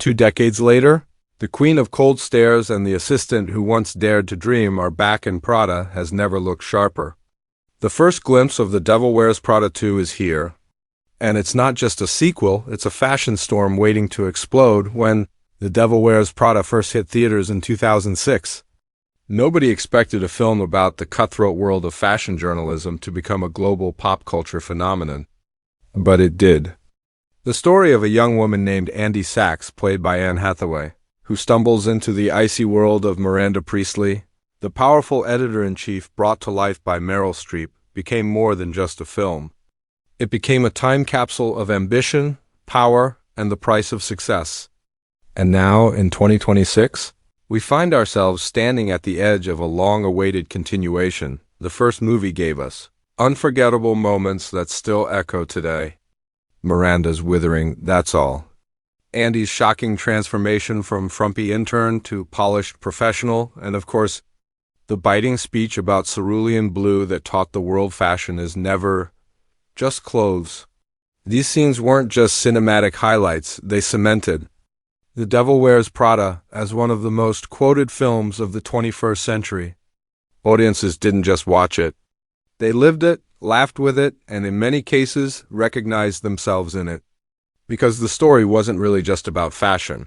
2 decades later, the queen of cold stares and the assistant who once dared to dream are back, and Prada has never looked sharper. The first glimpse of The Devil Wears Prada 2 is here. And it's not just a sequel, it's a fashion storm waiting to explode. When The Devil Wears Prada first hit theaters in 2006, nobody expected a film about the cutthroat world of fashion journalism to become a global pop culture phenomenon. But it did. The story of a young woman named Andy Sachs, played by Anne Hathaway, who stumbles into the icy world of Miranda Priestly, the powerful editor-in-chief brought to life by Meryl Streep, became more than just a film. It became a time capsule of ambition, power, and the price of success. And now, in 2026, we find ourselves standing at the edge of a long-awaited continuation the first movie gave us. Unforgettable moments that still echo today. Miranda's withering, "That's all." Andy's shocking transformation from frumpy intern to polished professional, and of course, the biting speech about cerulean blue that taught the world fashion is never just clothes. These scenes weren't just cinematic highlights, they cemented The Devil Wears Prada as one of the most quoted films of the 21st century. Audiences didn't just watch it. They lived it, laughed with it, and in many cases, recognized themselves in it. Because the story wasn't really just about fashion.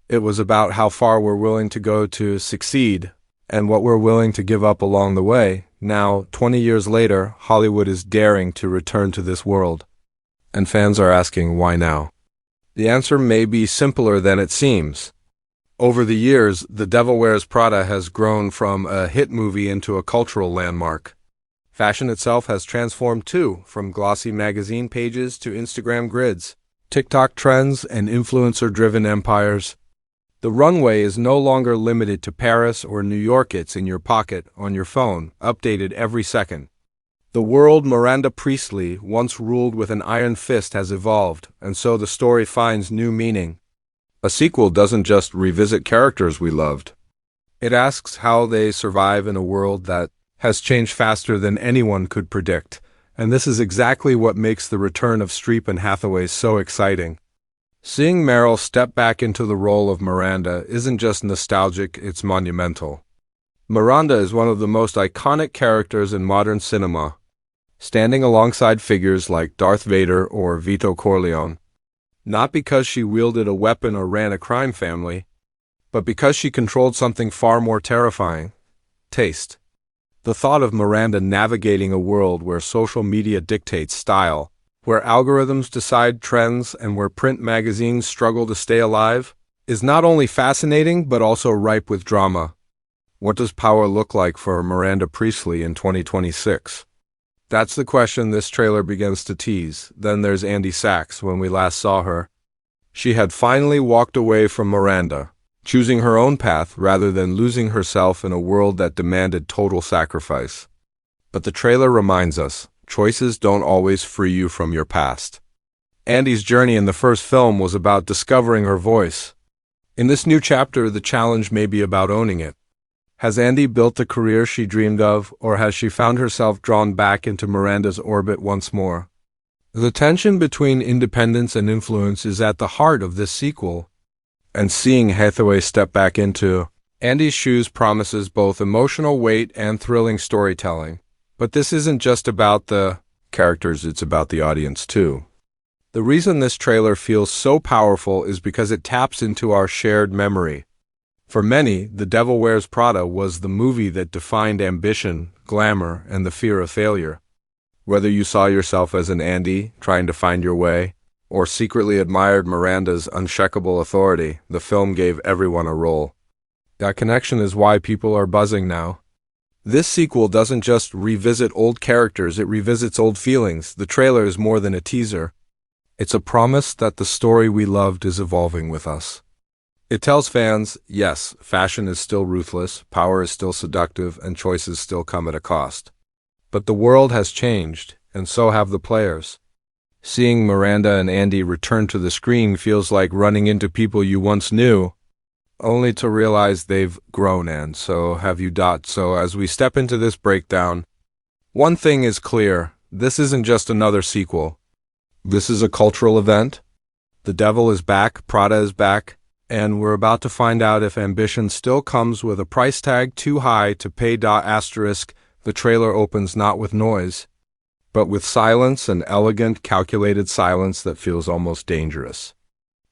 It was about how far we're willing to go to succeed, and what we're willing to give up along the way. Now, 20 years later, Hollywood is daring to return to this world. And fans are asking, why now? The answer may be simpler than it seems. Over the years, The Devil Wears Prada has grown from a hit movie into a cultural landmark. Fashion itself has transformed too, from glossy magazine pages to Instagram grids, TikTok trends, and influencer-driven empires. The runway is no longer limited to Paris or New York. It's in your pocket, on your phone, updated every second. The world Miranda Priestly once ruled with an iron fist has evolved, and so the story finds new meaning. A sequel doesn't just revisit characters we loved. It asks how they survive in a world that has changed faster than anyone could predict. And this is exactly what makes the return of Streep and Hathaway so exciting. Seeing Meryl step back into the role of Miranda isn't just nostalgic, it's monumental. Miranda is one of the most iconic characters in modern cinema, standing alongside figures like Darth Vader or Vito Corleone. Not because she wielded a weapon or ran a crime family, but because she controlled something far more terrifying: taste. The thought of Miranda navigating a world where social media dictates style, where algorithms decide trends, and where print magazines struggle to stay alive, is not only fascinating but also ripe with drama. What does power look like for Miranda Priestly in 2026? That's the question this trailer begins to tease. Then there's Andy Sachs. When we last saw her, she had finally walked away from Miranda, choosing her own path rather than losing herself in a world that demanded total sacrifice. But the trailer reminds us, choices don't always free you from your past. Andy's journey in the first film was about discovering her voice. In this new chapter, the challenge may be about owning it. Has Andy built the career she dreamed of, or has she found herself drawn back into Miranda's orbit once more? The tension between independence and influence is at the heart of this sequel. And seeing Hathaway step back into Andy's shoes promises both emotional weight and thrilling storytelling. But this isn't just about the characters, it's about the audience too. The reason this trailer feels so powerful is because it taps into our shared memory. For many, The Devil Wears Prada was the movie that defined ambition, glamour, and the fear of failure. Whether you saw yourself as an Andy, trying to find your way, or secretly admired Miranda's unshakable authority, the film gave everyone a role. That connection is why people are buzzing now. This sequel doesn't just revisit old characters, it revisits old feelings. The trailer is more than a teaser. It's a promise that the story we loved is evolving with us. It tells fans, yes, fashion is still ruthless, power is still seductive, and choices still come at a cost. But the world has changed, and so have the players. Seeing Miranda and Andy return to the screen feels like running into people you once knew, only to realize they've grown, and so have you. So as we step into this breakdown, one thing is clear: this isn't just another sequel. This is a cultural event. The devil is back, Prada is back, And we're about to find out if ambition still comes with a price tag too high to pay. Asterisk, the trailer opens not with noise, but with silence, an elegant, calculated silence that feels almost dangerous.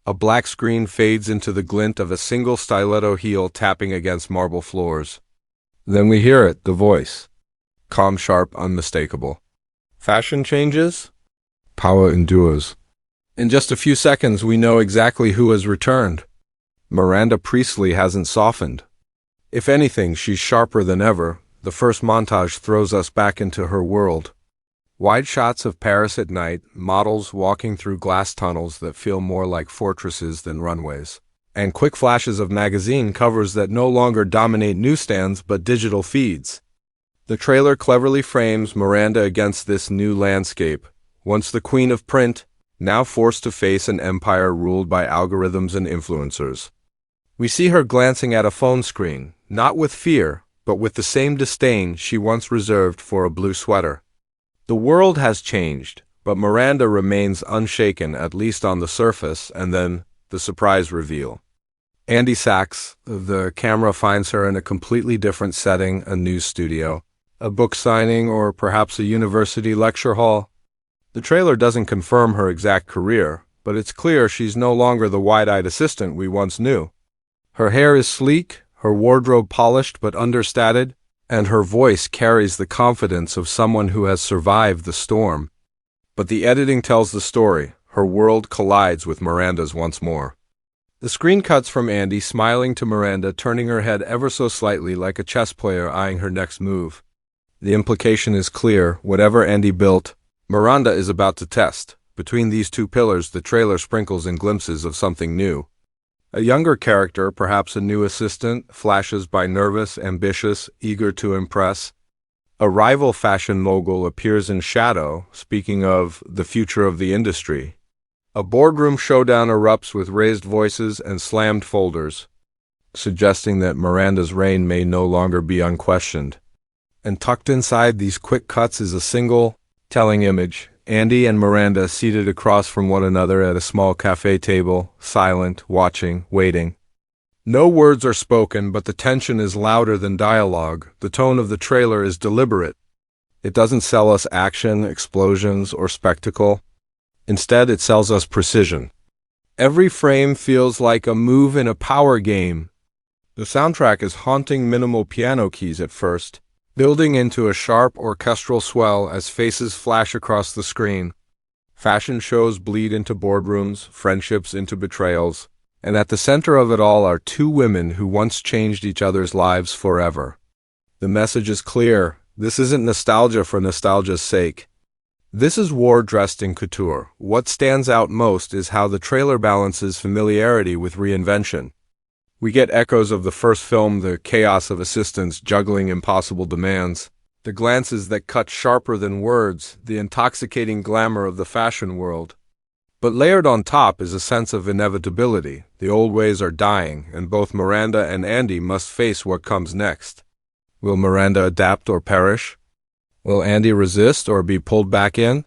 A black screen fades into the glint of a single stiletto heel tapping against marble floors. Then we hear it, the voice. Calm, sharp, unmistakable. Fashion changes? Power endures. In just a few seconds, we know exactly who has returned. Miranda Priestly hasn't softened. If anything, she's sharper than ever. The first montage throws us back into her world. Wide shots of Paris at night, models walking through glass tunnels that feel more like fortresses than runways, and quick flashes of magazine covers that no longer dominate newsstands but digital feeds. The trailer cleverly frames Miranda against this new landscape, once the queen of print, now forced to face an empire ruled by algorithms and influencers. We see her glancing at a phone screen, not with fear, but with the same disdain she once reserved for a blue sweater. The world has changed, but Miranda remains unshaken, at least on the surface, and then the surprise reveal. Andy Sachs, the camera finds her in a completely different setting, a news studio, a book signing, or perhaps a university lecture hall. The trailer doesn't confirm her exact career, but it's clear she's no longer the wide-eyed assistant we once knew. Her hair is sleek, her wardrobe polished but understated, and her voice carries the confidence of someone who has survived the storm. But the editing tells the story. Her world collides with Miranda's once more. The screen cuts from Andy smiling to Miranda, turning her head ever so slightly like a chess player eyeing her next move. The implication is clear. Whatever Andy built, Miranda is about to test. Between these two pillars, the trailer sprinkles in glimpses of something new. A younger character, perhaps a new assistant, flashes by nervous, ambitious, eager to impress. A rival fashion mogul appears in shadow, speaking of the future of the industry. A boardroom showdown erupts with raised voices and slammed folders, suggesting that Miranda's reign may no longer be unquestioned. And tucked inside these quick cuts is a single, telling image. Andy and Miranda seated across from one another at a small cafe table, silent, watching, waiting. No words are spoken, but the tension is louder than dialogue. The tone of the trailer is deliberate. It doesn't sell us action, explosions, or spectacle. Instead, it sells us precision. Every frame feels like a move in a power game. The soundtrack is haunting, minimal piano keys at first, building into a sharp orchestral swell as faces flash across the screen. Fashion shows bleed into boardrooms, friendships into betrayals, and at the center of it all are two women who once changed each other's lives forever. The message is clear. This isn't nostalgia for nostalgia's sake. This is war dressed in couture. What stands out most is how the trailer balances familiarity with reinvention. We get echoes of the first film, the chaos of assistants juggling impossible demands, the glances that cut sharper than words, the intoxicating glamour of the fashion world. But layered on top is a sense of inevitability. The old ways are dying, and both Miranda and Andy must face what comes next. Will Miranda adapt or perish? Will Andy resist or be pulled back in?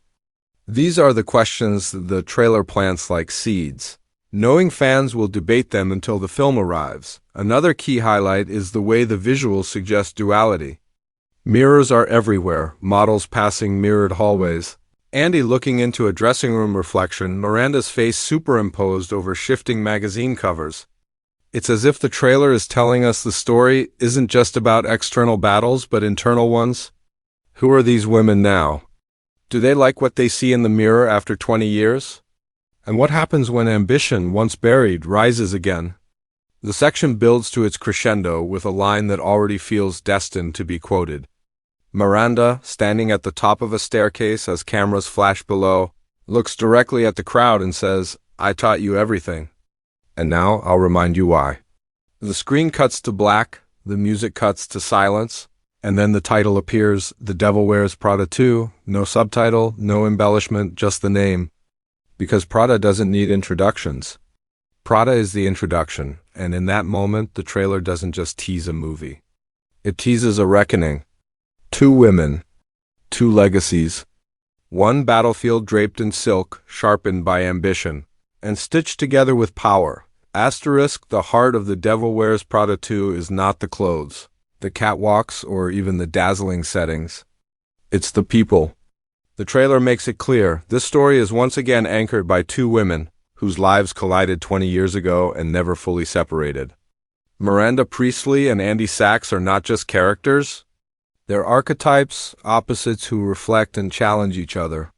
These are the questions the trailer plants like seeds. Knowing fans will debate them until the film arrives. Another key highlight is the way the visuals suggest duality. Mirrors are everywhere, models passing mirrored hallways. Andy looking into a dressing room reflection, Miranda's face superimposed over shifting magazine covers. It's as if the trailer is telling us the story isn't just about external battles, but internal ones. Who are these women now? Do they like what they see in the mirror after 20 years? And what happens when ambition, once buried, rises again? The section builds to its crescendo with a line that already feels destined to be quoted. Miranda, standing at the top of a staircase as cameras flash below, looks directly at the crowd and says, "I taught you everything. And now I'll remind you why." The screen cuts to black, the music cuts to silence, and then the title appears, The Devil Wears Prada 2, no subtitle, no embellishment, just the name. Because Prada doesn't need introductions. Prada is the introduction, and in that moment, the trailer doesn't just tease a movie. It teases a reckoning. Two women, two legacies. One battlefield draped in silk, sharpened by ambition, and stitched together with power. Asterisk, the heart of The Devil Wears Prada 2 is not the clothes, the catwalks, or even the dazzling settings. It's the people. The trailer makes it clear, this story is once again anchored by two women, whose lives collided 20 years ago and never fully separated. Miranda Priestly and Andy Sachs are not just characters, they're archetypes, opposites who reflect and challenge each other.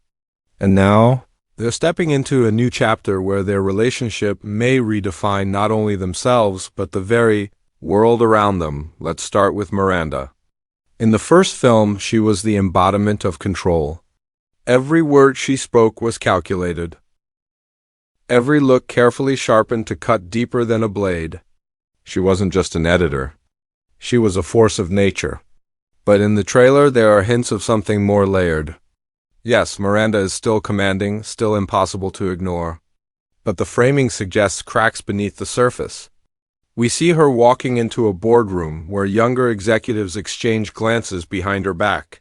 And now, they're stepping into a new chapter where their relationship may redefine not only themselves, but the very world around them. Let's start with Miranda. In the first film, she was the embodiment of control. Every word she spoke was calculated. Every look carefully sharpened to cut deeper than a blade. She wasn't just an editor. She was a force of nature. But in the trailer, there are hints of something more layered. Yes, Miranda is still commanding, still impossible to ignore. But the framing suggests cracks beneath the surface. We see her walking into a boardroom where younger executives exchange glances behind her back.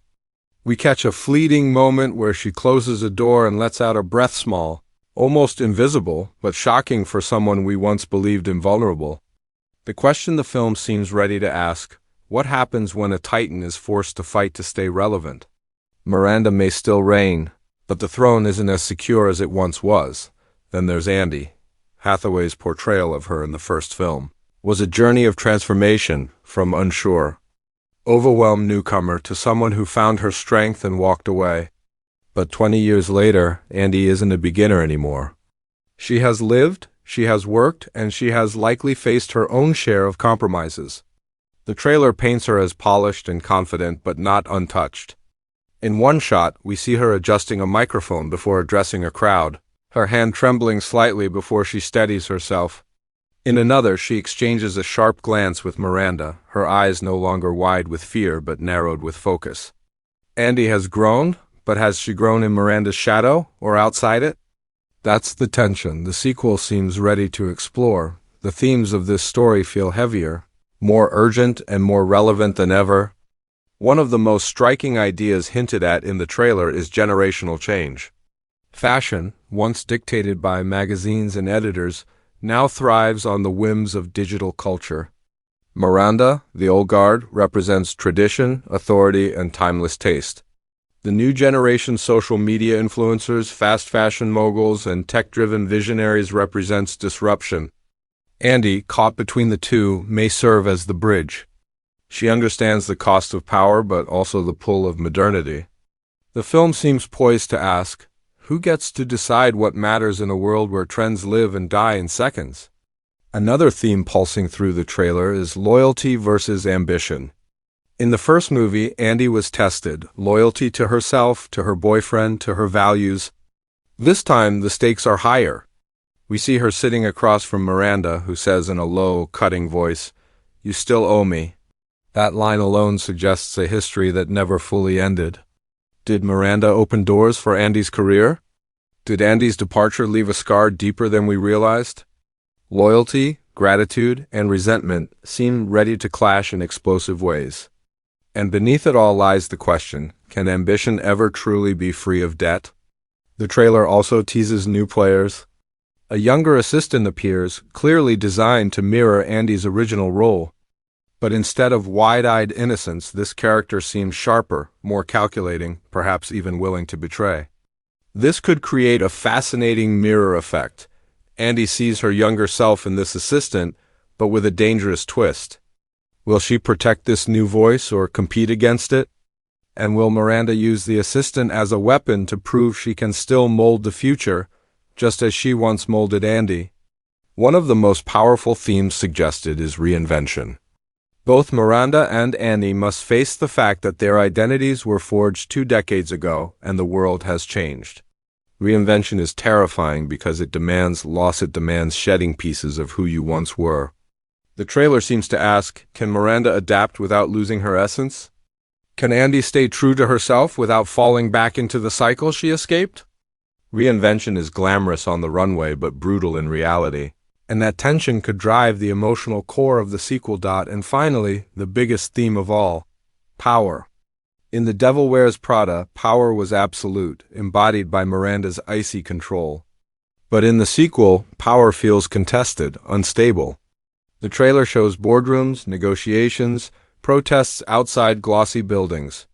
We catch a fleeting moment where she closes a door and lets out a breath small, almost invisible, but shocking for someone we once believed invulnerable. The question the film seems ready to ask, what happens when a titan is forced to fight to stay relevant? Miranda may still reign, but the throne isn't as secure as it once was. Then there's Andy. Hathaway's portrayal of her in the first film was a journey of transformation from unsure, overwhelmed newcomer to someone who found her strength and walked away. But 20 years later, Andy isn't a beginner anymore. She has lived, she has worked, and she has likely faced her own share of compromises. The trailer paints her as polished and confident, but not untouched. In one shot, we see her adjusting a microphone before addressing a crowd, her hand trembling slightly before she steadies herself. In another, she exchanges a sharp glance with Miranda, her eyes no longer wide with fear but narrowed with focus. Andy has grown, but has she grown in Miranda's shadow or outside it? That's the tension the sequel seems ready to explore. The themes of this story feel heavier, more urgent and more relevant than ever. One of the most striking ideas hinted at in the trailer is generational change. Fashion, once dictated by magazines and editors, now thrives on the whims of digital culture. Miranda, the old guard, represents tradition, authority, and timeless taste. The new generation social media influencers, fast fashion moguls, and tech-driven visionaries represents disruption. Andy, caught between the two, may serve as the bridge. She understands the cost of power, but also the pull of modernity. The film seems poised to ask, who gets to decide what matters in a world where trends live and die in seconds? Another theme pulsing through the trailer is loyalty versus ambition. In the first movie, Andy was tested, loyalty to herself, to her boyfriend, to her values. This time, the stakes are higher. We see her sitting across from Miranda, who says in a low, cutting voice, "You still owe me." That line alone suggests a history that never fully ended. Did Miranda open doors for Andy's career? Did Andy's departure leave a scar deeper than we realized? Loyalty, gratitude, and resentment seem ready to clash in explosive ways. And beneath it all lies the question, can ambition ever truly be free of debt? The trailer also teases new players. A younger assistant appears, clearly designed to mirror Andy's original role. But instead of wide-eyed innocence, this character seems sharper, more calculating, perhaps even willing to betray. This could create a fascinating mirror effect. Andy sees her younger self in this assistant, but with a dangerous twist. Will she protect this new voice or compete against it? And will Miranda use the assistant as a weapon to prove she can still mold the future, just as she once molded Andy? One of the most powerful themes suggested is reinvention. Both Miranda and Andy must face the fact that their identities were forged 2 decades ago and the world has changed. Reinvention is terrifying because it demands loss, it demands shedding pieces of who you once were. The trailer seems to ask, can Miranda adapt without losing her essence? Can Andy stay true to herself without falling back into the cycle she escaped? Reinvention is glamorous on the runway but brutal in reality. And that tension could drive the emotional core of the sequel. And finally, the biggest theme of all, power. In The Devil Wears Prada, power was absolute, embodied by Miranda's icy control. But in the sequel, power feels contested, unstable. The trailer shows boardrooms, negotiations, protests outside glossy buildings.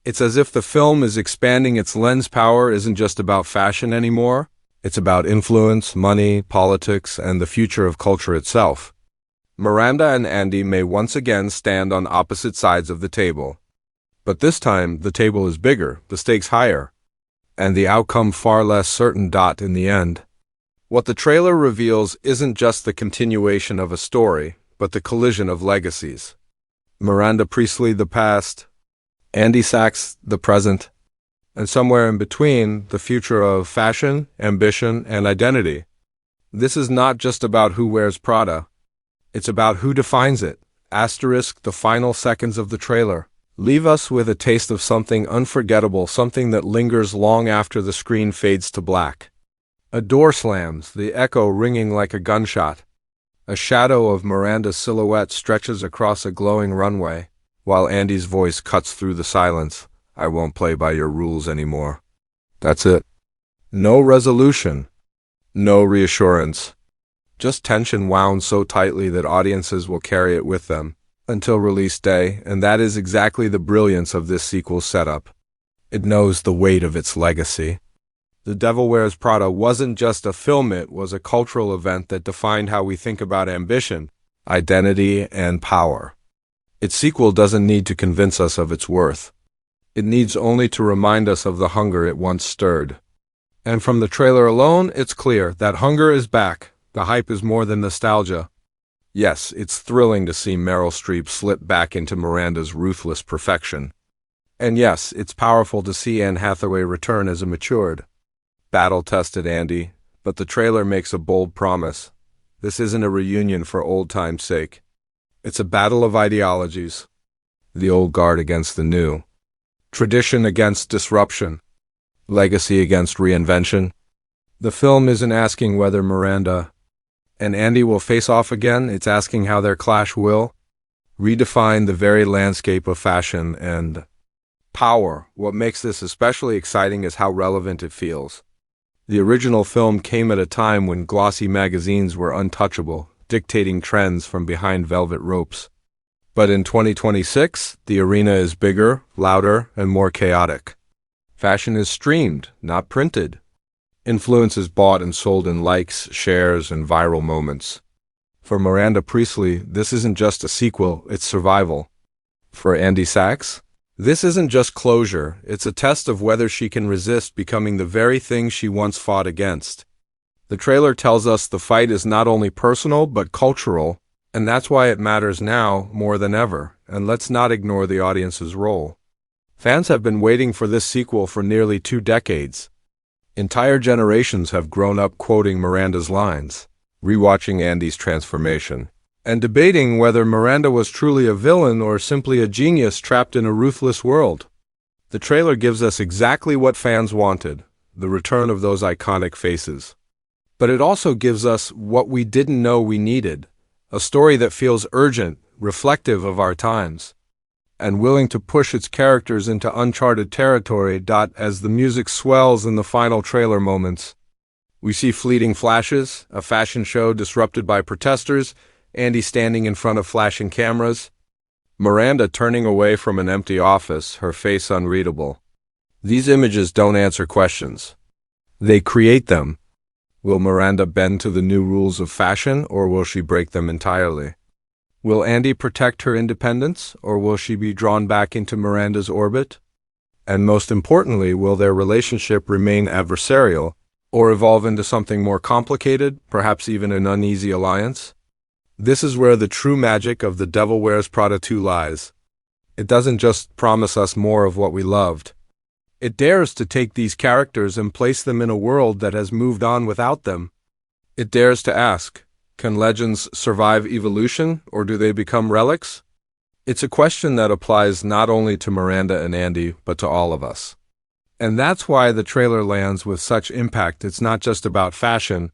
It's as if the film is expanding its lens. Power isn't just about fashion anymore. It's about influence, money, politics, and the future of culture itself. Miranda and Andy may once again stand on opposite sides of the table. But this time, the table is bigger, the stakes higher, and the outcome far less certain. In the end, what the trailer reveals isn't just the continuation of a story, but the collision of legacies. Miranda Priestly, the past; Andy Sachs, the present; and somewhere in between, the future of fashion, ambition, and identity. This is not just about who wears Prada. It's about who defines it. The final seconds of the trailer leave us with a taste of something unforgettable, something that lingers long after the screen fades to black. A door slams, the echo ringing like a gunshot. A shadow of Miranda's silhouette stretches across a glowing runway, while Andy's voice cuts through the silence. "I won't play by your rules anymore." That's it. No resolution. No reassurance. Just tension wound so tightly that audiences will carry it with them until release day, and that is exactly the brilliance of this sequel's setup. It knows the weight of its legacy. The Devil Wears Prada wasn't just a film, it was a cultural event that defined how we think about ambition, identity, and power. Its sequel doesn't need to convince us of its worth. It needs only to remind us of the hunger it once stirred. And from the trailer alone, it's clear that hunger is back. The hype is more than nostalgia. Yes, it's thrilling to see Meryl Streep slip back into Miranda's ruthless perfection. And yes, it's powerful to see Anne Hathaway return as a matured, battle-tested Andy. But the trailer makes a bold promise. This isn't a reunion for old time's sake. It's a battle of ideologies. The old guard against the new. Tradition against disruption. Legacy against reinvention. The film isn't asking whether Miranda and Andy will face off again. It's asking how their clash will redefine the very landscape of fashion and power. What makes this especially exciting is how relevant it feels. The original film came at a time when glossy magazines were untouchable, dictating trends from behind velvet ropes. But in 2026, the arena is bigger, louder, and more chaotic. Fashion is streamed, not printed. Influence is bought and sold in likes, shares, and viral moments. For Miranda Priestly, this isn't just a sequel, it's survival. For Andy Sachs, this isn't just closure, it's a test of whether she can resist becoming the very thing she once fought against. The trailer tells us the fight is not only personal but cultural, and that's why it matters now more than ever. And let's not ignore the audience's role. Fans have been waiting for this sequel for nearly 2 decades. Entire generations have grown up quoting Miranda's lines, rewatching Andy's transformation, and debating whether Miranda was truly a villain or simply a genius trapped in a ruthless world. The trailer gives us exactly what fans wanted, the return of those iconic faces. But it also gives us what we didn't know we needed, a story that feels urgent, reflective of our times, and willing to push its characters into uncharted territory. As the music swells in the final trailer moments, we see fleeting flashes, a fashion show disrupted by protesters, Andy standing in front of flashing cameras, Miranda turning away from an empty office, her face unreadable. These images don't answer questions. They create them. Will Miranda bend to the new rules of fashion, or will she break them entirely? Will Andy protect her independence, or will she be drawn back into Miranda's orbit? And most importantly, will their relationship remain adversarial, or evolve into something more complicated, perhaps even an uneasy alliance? This is where the true magic of The Devil Wears Prada 2 lies. It doesn't just promise us more of what we loved. It dares to take these characters and place them in a world that has moved on without them. It dares to ask, can legends survive evolution, or do they become relics? It's a question that applies not only to Miranda and Andy, but to all of us. And that's why the trailer lands with such impact. It's not just about fashion.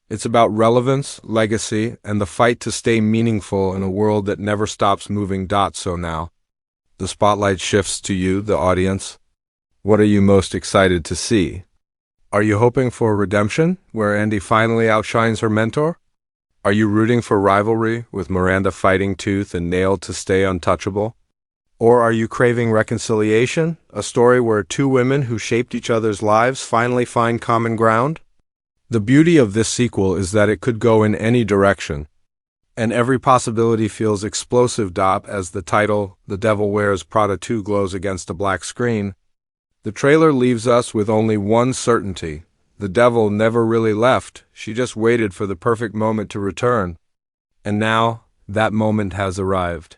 It's about relevance, legacy, and the fight to stay meaningful in a world that never stops moving. So now, the spotlight shifts to you, the audience. What are you most excited to see? Are you hoping for redemption, where Andy finally outshines her mentor? Are you rooting for rivalry, with Miranda fighting tooth and nail to stay untouchable? Or are you craving reconciliation, a story where two women who shaped each other's lives finally find common ground? The beauty of this sequel is that it could go in any direction, and every possibility feels explosive. As the title, The Devil Wears Prada 2, glows against a black screen, the trailer leaves us with only one certainty. The devil never really left, she just waited for the perfect moment to return. And now, that moment has arrived.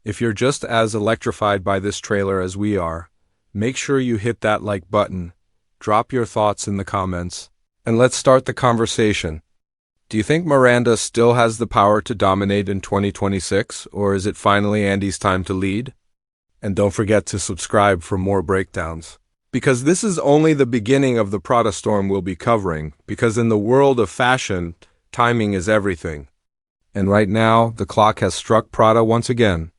If you're just as electrified by this trailer as we are, make sure you hit that like button, drop your thoughts in the comments, and let's start the conversation. Do you think Miranda still has the power to dominate in 2026, or is it finally Andy's time to lead? And don't forget to subscribe for more breakdowns, because this is only the beginning of the Prada storm we'll be covering, because in the world of fashion, timing is everything. And right now, the clock has struck Prada once again.